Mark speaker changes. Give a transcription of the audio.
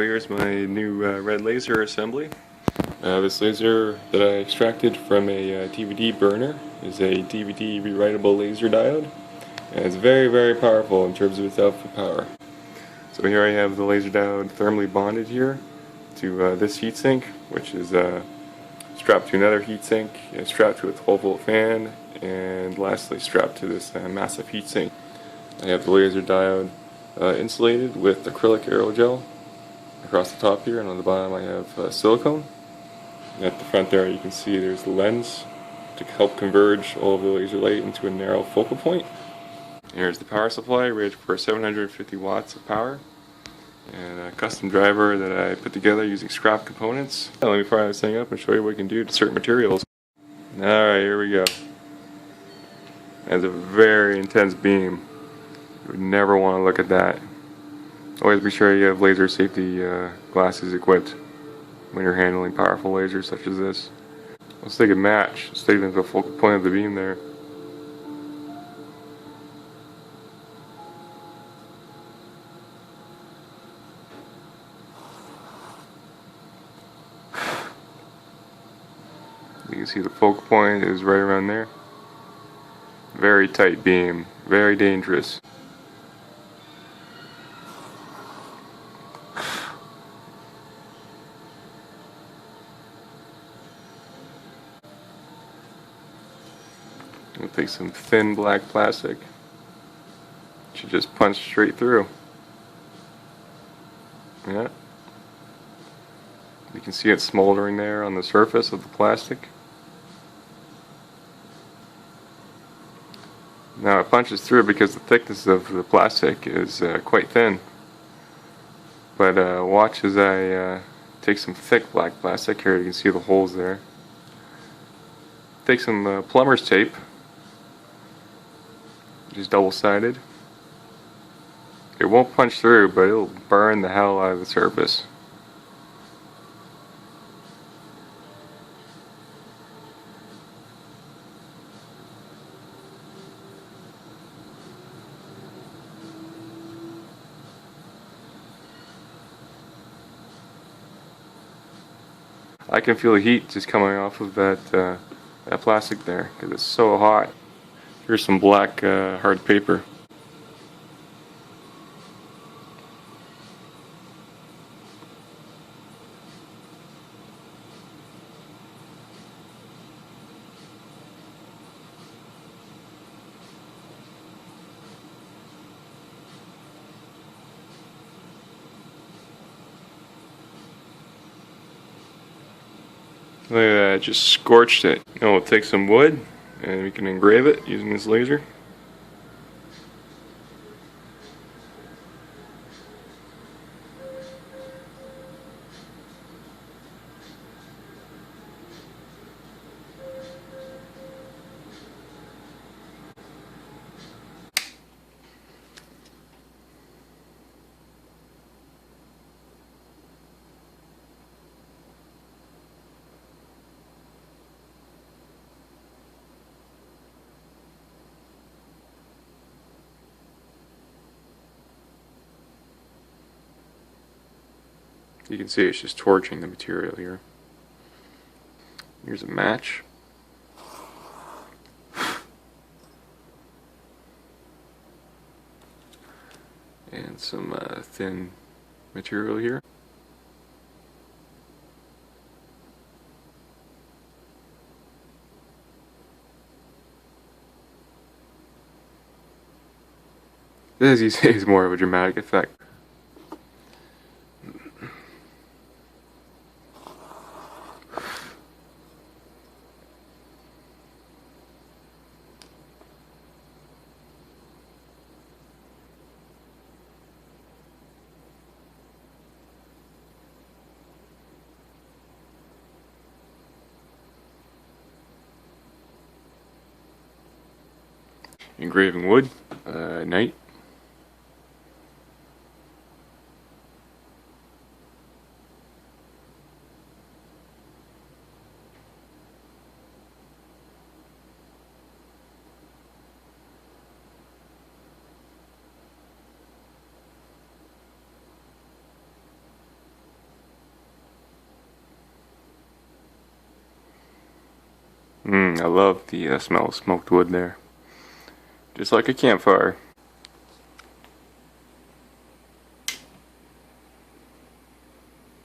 Speaker 1: Here's my new red laser assembly. This laser that I extracted from a DVD burner is a DVD rewritable laser diode, and it's very, very powerful in terms of its output power. So here I have the laser diode thermally bonded here to this heatsink, which is strapped to another heatsink, strapped to a 12-volt fan, and lastly strapped to this massive heatsink. I have the laser diode insulated with acrylic aerogel across the top here, and on the bottom I have silicone. And at the front there you can see there's the lens to help converge all of the laser light into a narrow focal point. Here's the power supply rated for 750 watts of power, and a custom driver that I put together using scrap components. Let me fire this thing up and show you what we can do to certain materials. Alright, here we go. That's a very intense beam. You would never want to look at that. Always be sure you have laser safety glasses equipped when you're handling powerful lasers such as this. Let's take a match. Let's take it to the focal point of the beam there. You can see the focal point is right around there. Very tight beam, very dangerous. We'll take some thin black plastic. Should just punch straight through. Yeah. You can see it smoldering there on the surface of the plastic. Now it punches through because the thickness of the plastic is quite thin. But watch as I take some thick black plastic here. You can see the holes there. Take some plumber's tape, which is double-sided. It won't punch through, but it'll burn the hell out of the surface. I can feel the heat just coming off of that plastic there because it's so hot. Here's some black hard paper. Look at that, it just scorched it. Now we'll take some wood and we can engrave it using this laser. You can see it's just torching the material here. Here's a match. And some thin material here. This, as you say, is more of a dramatic effect. Engraving wood at night. I love the smell of smoked wood there. Just like a campfire.